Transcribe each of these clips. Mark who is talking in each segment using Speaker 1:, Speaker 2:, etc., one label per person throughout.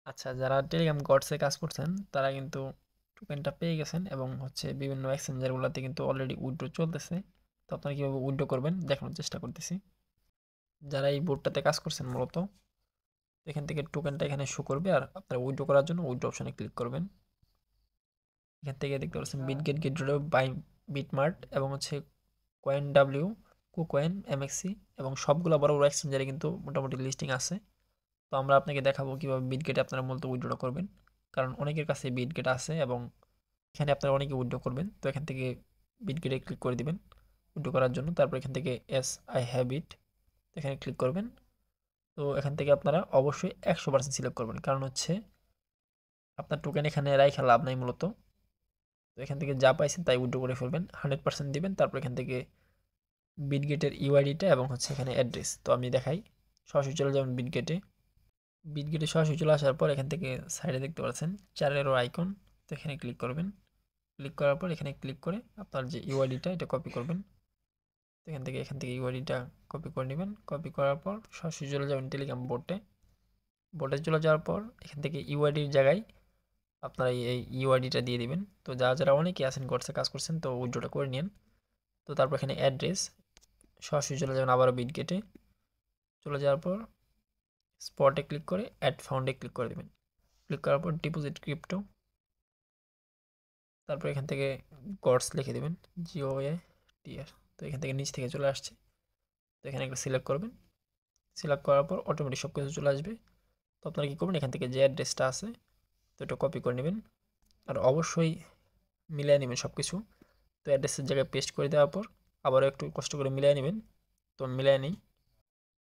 Speaker 1: আচ্ছা, যারা টেলিগ্রাম গডসে কাজ করছেন তারা কিন্তু টোকেনটা পেয়ে গেছেন এবং বিভিন্ন এক্সচেঞ্জারগুলোতে কিন্তু অলরেডি উইথড্র চলতেছে। তো আপনারা কীভাবে উইথড্র করবেন দেখানোর চেষ্টা করতেছি। যারা এই বোর্ডটাতে কাজ করছেন মূলত, এখান থেকে টোকেনটা এখানে শো করবে আর আপনারা উইথড্র করার জন্য উইথড্র অপশনে ক্লিক করবেন। এখান থেকে দেখতে পাচ্ছেন বিটগেট, গেটড্র, বাই বিটমার্ট এবং কয়েন ডাব্লিউ, কুকয়েন, এমএক্সি এবং সবগুলো বড় বড় এক্সচেঞ্জারে কিন্তু মোটামুটি লিস্টিং আছে। তো আমরা আপনাকে দেখাবো কীভাবে বিটগেটে আপনারা মূলত উইথড্র করবেন, কারণ অনেকের কাছে বিটগেট আছে এবং এখানে আপনারা অনেকে উইথড্র করবেন। তো এখান থেকে বিটগেটে ক্লিক করে দিবেন উইথড্র করার জন্য। তারপর এখান থেকে এস আই হ্যাভ ইট এখানে ক্লিক করবেন। তো এখান থেকে আপনারা অবশ্যই 100% সিলেক্ট করবেন, কারণ আপনার টোকেন এখানে রাইখা লাভ নাই মূলত। তো এখান থেকে যা পাইছেন তাই উইথড্র করে ফেলবেন, 100% দিবেন। তারপর এখান থেকে বিটগেটের ইউআইডিটা এবং এখানে অ্যাড্রেস। তো আমি দেখাই, সরাসরি চলে যাবেন বিটগেটে। বিটগেটে সরাসরি চলে আসার পর এখান থেকে সাইডে দেখতে পাচ্ছেন চারেরও আইকন, তো এখানে ক্লিক করবেন। ক্লিক করার পর এখানে ক্লিক করে আপনার যে ইউআইডিটা এটা কপি করবেন। তো এখান থেকে ইউআইডিটা কপি করে নেবেন। কপি করার পর সরাসরি চলে যাবেন টেলিগ্রাম বোর্ডে চলে যাওয়ার পর এখান থেকে ইউআইডির জায়গায় আপনারা এই ইউআইডিটা দিয়ে দিবেন। তো যারা অনেকে আছেন গডসে কাজ করছেন তো উইথড্রটা করে নিন। তো তারপর এখানে অ্যাড্রেস, সরাসরি চলে যাবেন আবারও বিটগেটে। চলে যাওয়ার পর স্পটে ক্লিক করে অ্যাড ফাউন্ডে ক্লিক করে দেবেন। ক্লিক করার পর ডিপোজিট ক্রিপ্টো, তারপর এখান থেকে গডস লিখে দেবেন, GOATR। তো এখান থেকে নিচ থেকে চলে আসছে, তো এখানে একটা সিলেক্ট করবেন। সিলেক্ট করার পর অটোমেটিক সব কিছু চলে আসবে। তো আপনারা কী করবেন, এখান থেকে যে অ্যাড্রেসটা আছে তো এটা কপি করে নেবেন আর অবশ্যই মিলিয়ে নেবেন সব কিছু। তো অ্যাড্রেসের জায়গায় পেস্ট করে দেওয়ার পর আবারও একটু কষ্ট করে মিলিয়ে নেবেন। তো মিলিয়ে নিই।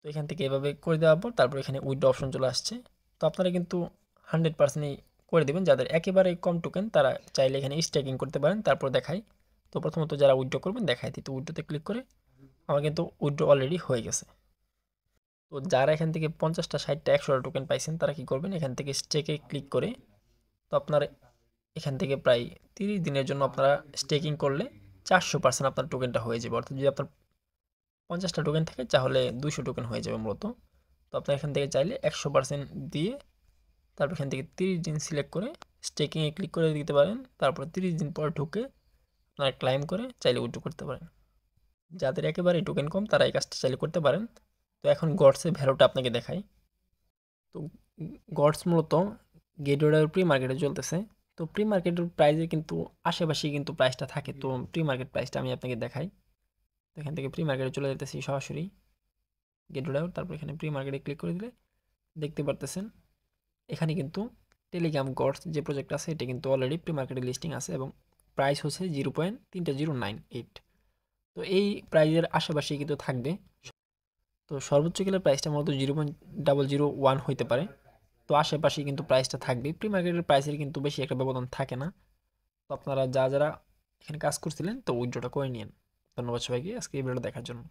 Speaker 1: তো এখান থেকে এভাবে করে দেওয়ার পর তারপর এখানে উইথড্র অপশন চলে আসছে। তো আপনারা কিন্তু 100%ই করে দেবেন। যাদের একেবারে কম টোকেন তারা চাইলে এখানে স্টেকিং করতে পারেন। তারপর দেখাই, তো প্রথমত যারা উইথড্র করবেন দেখাই দিই। তো উইথড্রোতে ক্লিক করে আমার কিন্তু উইথড্র অলরেডি হয়ে গেছে। তো যারা এখান থেকে 50টা, 60টা, 100টা টোকেন পাইছেন তারা কি করবেন, এখান থেকে স্টেকে ক্লিক করে তো আপনার এখান থেকে প্রায় 30 দিনের জন্য আপনারা স্টেকিং করলে 400% আপনার টোকেনটা হয়ে যাবে। অর্থাৎ যদি আপনার 50টা টোকেন থাকে তাহলে 200 টোকেন হয়ে যাবে মূলত। তো আপনার এখান থেকে চাইলে 100% দিয়ে তারপর এখান থেকে 30 দিন সিলেক্ট করে স্টেকিংয়ে ক্লিক করে দিতে পারেন। তারপর 30 দিন পর ঢুকে আপনারা ক্লাইম করে চাইলে উইথড্র করতে পারেন। যাদের একেবারেই টোকেন কম তারা এই কাজটা চাইলে করতে পারেন। তো এখন গডসের ভ্যালুটা আপনাকে দেখাই। তো গডস মূলত গেটওয়ের প্রি মার্কেটে চলতেছে। তো প্রি মার্কেটের প্রাইসে কিন্তু আশেপাশেই কিন্তু প্রাইসটা থাকে। তো প্রি মার্কেট প্রাইসটা আমি আপনাকে দেখাই। তো এখান থেকে প্রি মার্কেটে চলে যেতেছি সরাসরি গেটওয়ে, তারপর এখানে প্রি মার্কেটে ক্লিক করে দিলে দেখতে পারতেছেন এখানে কিন্তু টেলিগ্রাম গডস যে প্রজেক্ট আছে এটা কিন্তু অলরেডি প্রি মার্কেটে লিস্টিং আছে এবং প্রাইস হচ্ছে 0.3098। তো এই প্রাইজের আশেপাশেই কিন্তু থাকবে। তো সর্বোচ্চ গেলে প্রাইসটা মূলত 0.001 হইতে পারে। তো আশেপাশেই কিন্তু প্রাইসটা থাকবে। প্রি মার্কেটের প্রাইসের কিন্তু বেশি একটা ব্যবধান থাকে না। তো আপনারা যারা এখানে কাজ করছিলেন তো উইথড্রটা করে নিন। ধন্যবাদ সবাইকে আজকে এই ভিডিওটা দেখার জন্য।